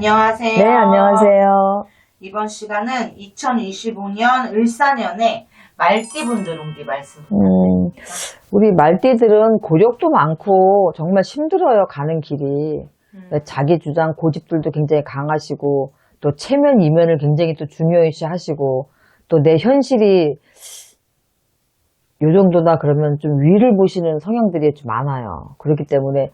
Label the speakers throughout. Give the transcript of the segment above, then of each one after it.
Speaker 1: 안녕하세요.
Speaker 2: 네, 안녕하세요.
Speaker 1: 이번 시간은 2025년 을사년에 말띠분들 운기 말씀 부탁드립니다.
Speaker 2: 우리 말띠들은 고력도 많고 정말 힘들어요, 가는 길이. 자기 주장, 고집들도 굉장히 강하시고, 또 체면, 이면을 굉장히 또 중요시 하시고, 또 내 현실이 요 정도다 그러면 좀 위를 보시는 성향들이 좀 많아요. 그렇기 때문에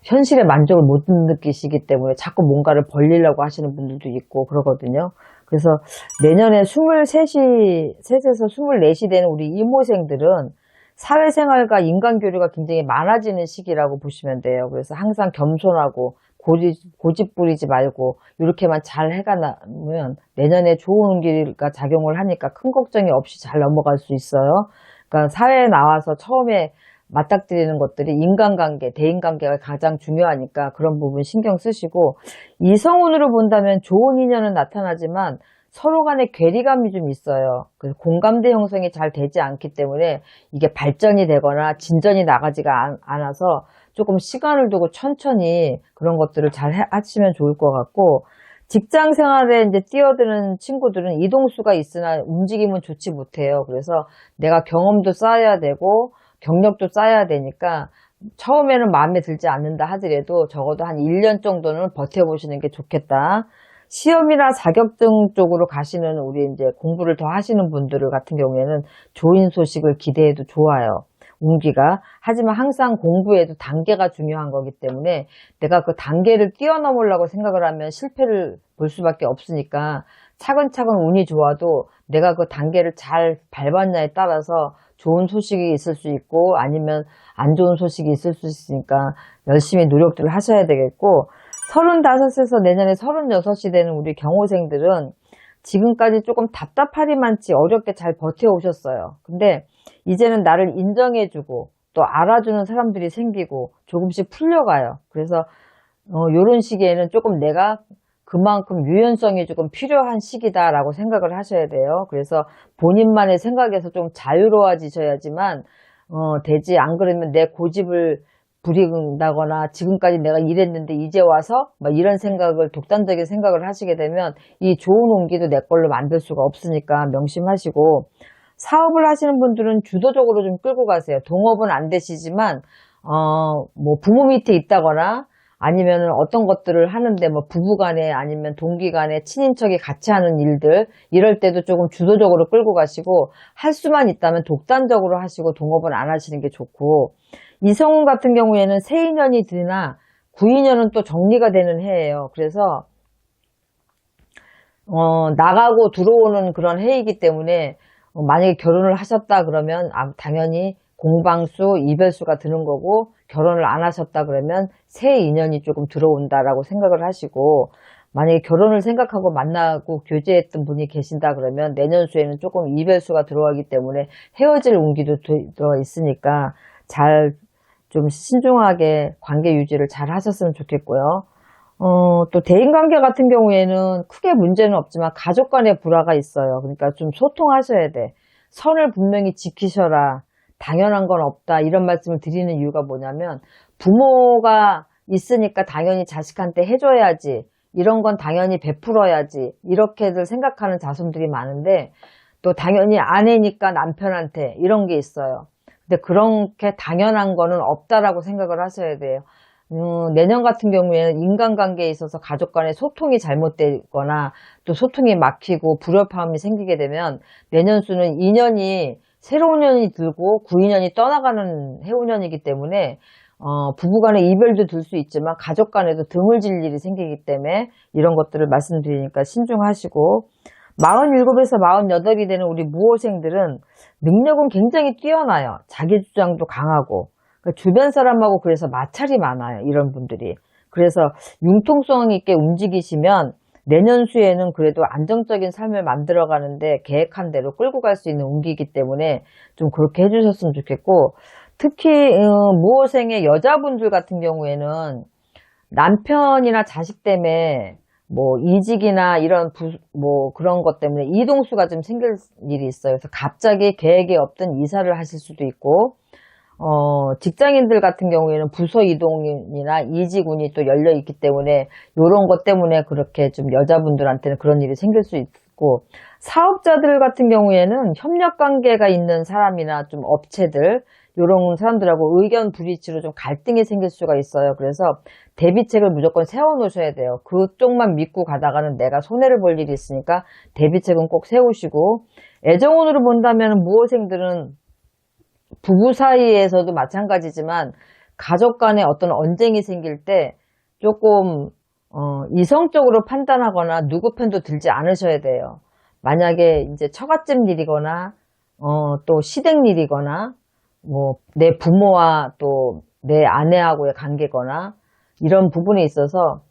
Speaker 2: 현실의 만족을 못 느끼시기 때문에 자꾸 뭔가를 벌리려고 하시는 분들도 있고 그러거든요. 그래서 내년에 23에서 24이 되는 우리 이모생들은 사회생활과 인간교류가 굉장히 많아지는 시기라고 보시면 돼요. 그래서 항상 겸손하고 고집 부리지 말고 이렇게만 잘 해가면 내년에 좋은 길가 작용을 하니까 큰 걱정이 없이 잘 넘어갈 수 있어요. 그러니까 사회에 나와서 처음에 맞닥뜨리는 것들이 인간관계, 대인관계가 가장 중요하니까 그런 부분 신경 쓰시고, 이성운으로 본다면 좋은 인연은 나타나지만 서로 간의 괴리감이 좀 있어요. 그래서 공감대 형성이 잘 되지 않기 때문에 이게 발전이 되거나 진전이 나가지가 않아서 조금 시간을 두고 천천히 그런 것들을 잘 하시면 좋을 것 같고, 직장 생활에 이제 뛰어드는 친구들은 이동수가 있으나 움직임은 좋지 못해요. 그래서 내가 경험도 쌓아야 되고 경력도 쌓아야 되니까 처음에는 마음에 들지 않는다 하더라도 적어도 한 1년 정도는 버텨보시는 게 좋겠다. 시험이나 자격증 쪽으로 가시는 우리 이제 공부를 더 하시는 분들 같은 경우에는 좋은 소식을 기대해도 좋아요. 운기가. 하지만 항상 공부에도 단계가 중요한 거기 때문에 내가 그 단계를 뛰어넘으려고 생각을 하면 실패를 볼 수밖에 없으니까 차근차근 운이 좋아도 내가 그 단계를 잘 밟았냐에 따라서 좋은 소식이 있을 수 있고 아니면 안 좋은 소식이 있을 수 있으니까 열심히 노력들을 하셔야 되겠고, 35에서 내년에 36이 되는 우리 경호생들은 지금까지 조금 답답하리 많지 어렵게 잘 버텨오셨어요. 근데 이제는 나를 인정해주고 또 알아주는 사람들이 생기고 조금씩 풀려가요. 그래서 요런 시기에는 조금 내가 그만큼 유연성이 조금 필요한 시기다라고 생각을 하셔야 돼요. 그래서 본인만의 생각에서 좀 자유로워지셔야지만 되지, 안 그러면 내 고집을 부린다거나 지금까지 내가 이랬는데 이제 와서 막 이런 생각을, 독단적인 생각을 하시게 되면 이 좋은 온기도 내 걸로 만들 수가 없으니까 명심하시고, 사업을 하시는 분들은 주도적으로 좀 끌고 가세요. 동업은 안 되시지만 뭐 부모 밑에 있다거나 아니면 어떤 것들을 하는데 뭐 부부간에 아니면 동기간에 친인척이 같이 하는 일들, 이럴 때도 조금 주도적으로 끌고 가시고, 할 수만 있다면 독단적으로 하시고 동업은 안 하시는 게 좋고, 이성운 같은 경우에는 새인연이 드나 구인연은 또 정리가 되는 해예요. 그래서 나가고 들어오는 그런 해이기 때문에 만약에 결혼을 하셨다 그러면 당연히 공방수, 이별수가 드는 거고, 결혼을 안 하셨다 그러면 새 인연이 조금 들어온다라고 생각을 하시고, 만약에 결혼을 생각하고 만나고 교제했던 분이 계신다 그러면 내년수에는 조금 이별수가 들어가기 때문에 헤어질 운기도 들어 있으니까 잘 좀 신중하게 관계 유지를 잘 하셨으면 좋겠고요. 또 대인관계 같은 경우에는 크게 문제는 없지만 가족 간의 불화가 있어요. 그러니까 좀 소통하셔야 돼. 선을 분명히 지키셔라. 당연한 건 없다. 이런 말씀을 드리는 이유가 뭐냐면, 부모가 있으니까 당연히 자식한테 해줘야지. 이런 건 당연히 베풀어야지. 이렇게들 생각하는 자손들이 많은데, 또 당연히 아내니까 남편한테 이런 게 있어요. 근데 그렇게 당연한 거는 없다라고 생각을 하셔야 돼요. 내년 같은 경우에는 인간관계에 있어서 가족 간의 소통이 잘못되거나 또 소통이 막히고 불협화음이 생기게 되면 내년수는 새로운 년이 들고 구인년이 떠나가는 해운년이기 때문에 부부 간의 이별도 들 수 있지만 가족 간에도 등을 질 일이 생기기 때문에 이런 것들을 말씀드리니까 신중하시고, 47에서 48이 되는 우리 무호생들은 능력은 굉장히 뛰어나요. 자기 주장도 강하고. 그러니까 주변 사람하고 그래서 마찰이 많아요. 이런 분들이. 그래서 융통성 있게 움직이시면 내년수에는 그래도 안정적인 삶을 만들어가는데 계획한 대로 끌고 갈 수 있는 운기이기 때문에 좀 그렇게 해주셨으면 좋겠고, 특히 무호생의 여자분들 같은 경우에는 남편이나 자식 때문에 뭐 이직이나 이런 뭐 그런 것 때문에 이동수가 좀 생길 일이 있어요. 그래서 갑자기 계획에 없던 이사를 하실 수도 있고, 직장인들 같은 경우에는 부서 이동이나 이직운이 또 열려 있기 때문에 이런 것 때문에 그렇게 좀 여자분들한테는 그런 일이 생길 수 있고, 사업자들 같은 경우에는 협력 관계가 있는 사람이나 좀 업체들, 이런 사람들하고 의견 불일치로 좀 갈등이 생길 수가 있어요. 그래서 대비책을 무조건 세워놓으셔야 돼요. 그쪽만 믿고 가다가는 내가 손해를 볼 일이 있으니까 대비책은 꼭 세우시고, 애정운으로 본다면 무호생들은 부부 사이에서도 마찬가지지만 가족 간에 어떤 언쟁이 생길 때 조금 이성적으로 판단하거나 누구 편도 들지 않으셔야 돼요. 만약에 이제 처갓집 일이거나 또 시댁 일이거나 뭐 내 부모와 또 내 아내하고의 관계거나 이런 부분에 있어서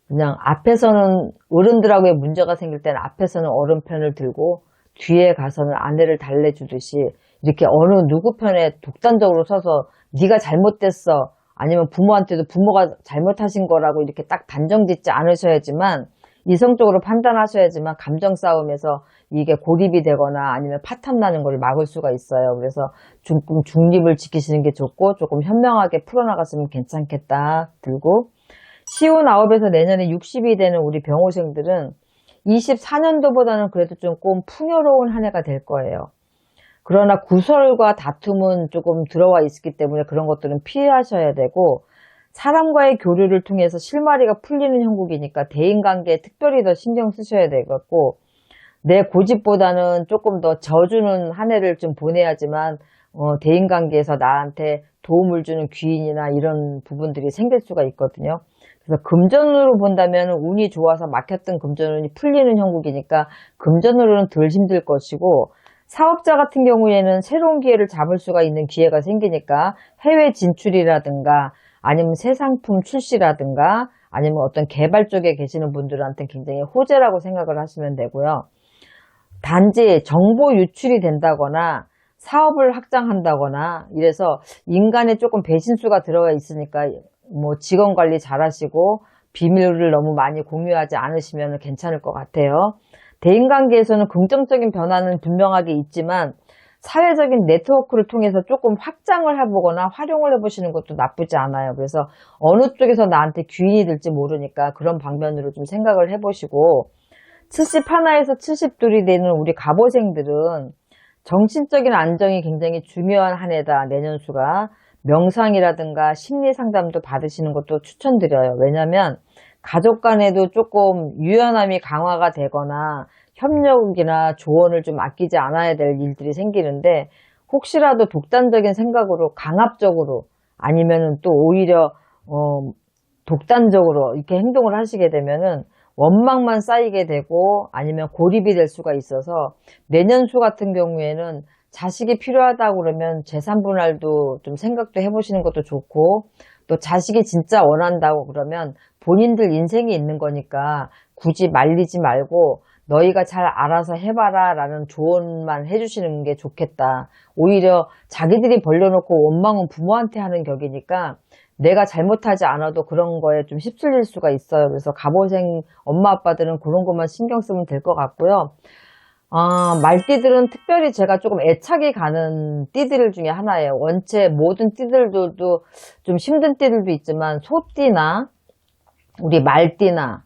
Speaker 2: 그냥 앞에서는 어른들하고의 문제가 생길 때는 앞에서는 어른 편을 들고 뒤에 가서는 아내를 달래주듯이 이렇게 어느 누구 편에 독단적으로 서서 네가 잘못됐어, 아니면 부모한테도 부모가 잘못하신 거라고 이렇게 딱 단정 짓지 않으셔야지만, 이성적으로 판단하셔야지만 감정 싸움에서 이게 고립이 되거나 아니면 파탄 나는 걸 막을 수가 있어요. 그래서 조금 중립을 지키시는 게 좋고 조금 현명하게 풀어나갔으면 괜찮겠다 들고, 시운 9에서 내년에 60이 되는 우리 병호생들은 24년도보다는 그래도 조금 풍요로운 한 해가 될 거예요. 그러나 구설과 다툼은 조금 들어와 있기 때문에 그런 것들은 피하셔야 되고, 사람과의 교류를 통해서 실마리가 풀리는 형국이니까 대인관계에 특별히 더 신경 쓰셔야 되겠고, 내 고집보다는 조금 더 져주는 한 해를 좀 보내야지만 대인관계에서 나한테 도움을 주는 귀인이나 이런 부분들이 생길 수가 있거든요. 그래서 금전으로 본다면 운이 좋아서 막혔던 금전운이 풀리는 형국이니까 금전으로는 덜 힘들 것이고, 사업자 같은 경우에는 새로운 기회를 잡을 수가 있는 기회가 생기니까 해외 진출이라든가 아니면 새 상품 출시라든가 아니면 어떤 개발 쪽에 계시는 분들한테 굉장히 호재라고 생각을 하시면 되고요. 단지 정보 유출이 된다거나 사업을 확장한다거나 이래서 인간에 조금 배신수가 들어가 있으니까 뭐 직원 관리 잘 하시고 비밀을 너무 많이 공유하지 않으시면 괜찮을 것 같아요. 대인관계에서는 긍정적인 변화는 분명하게 있지만 사회적인 네트워크를 통해서 조금 확장을 해보거나 활용을 해보시는 것도 나쁘지 않아요. 그래서 어느 쪽에서 나한테 귀인이 될지 모르니까 그런 방면으로 좀 생각을 해보시고, 71에서 72이 되는 우리 갑오생들은 정신적인 안정이 굉장히 중요한 한 해다. 내년수가 명상이라든가 심리 상담도 받으시는 것도 추천드려요. 왜냐하면 가족 간에도 조금 유연함이 강화가 되거나 협력이나 조언을 좀 아끼지 않아야 될 일들이 생기는데, 혹시라도 독단적인 생각으로 강압적으로 아니면은 또 오히려 독단적으로 이렇게 행동을 하시게 되면은 원망만 쌓이게 되고 아니면 고립이 될 수가 있어서, 내년수 같은 경우에는 자식이 필요하다고 그러면 재산 분할도 좀 생각도 해보시는 것도 좋고, 또 자식이 진짜 원한다고 그러면 본인들 인생이 있는 거니까 굳이 말리지 말고 너희가 잘 알아서 해봐라 라는 조언만 해주시는 게 좋겠다. 오히려 자기들이 벌려놓고 원망은 부모한테 하는 격이니까 내가 잘못하지 않아도 그런 거에 좀 휩쓸릴 수가 있어요. 그래서 갑오생 엄마 아빠들은 그런 것만 신경 쓰면 될 것 같고요. 말띠들은 특별히 제가 조금 애착이 가는 띠들 중에 하나예요. 원체 모든 띠들도 좀 힘든 띠들도 있지만 소띠나 우리 말띠나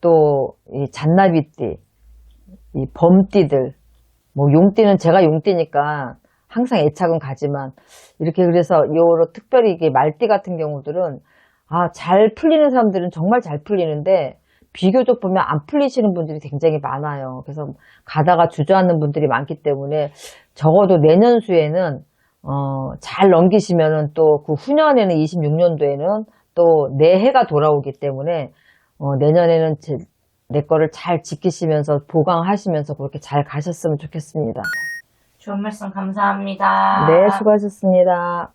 Speaker 2: 또 이 잔나비띠, 이 범띠들, 뭐 용띠는 제가 용띠니까 항상 애착은 가지만, 이렇게 그래서 요로 특별히 이게 말띠 같은 경우들은 잘 풀리는 사람들은 정말 잘 풀리는데 비교적 보면 안 풀리시는 분들이 굉장히 많아요. 그래서 가다가 주저하는 분들이 많기 때문에 적어도 내년수에는 잘 넘기시면은 또 그 후년에는 26년도에는 또 내 해가 돌아오기 때문에 내년에는 내 거를 잘 지키시면서 보강하시면서 그렇게 잘 가셨으면 좋겠습니다.
Speaker 1: 좋은 말씀 감사합니다.
Speaker 2: 네, 수고하셨습니다.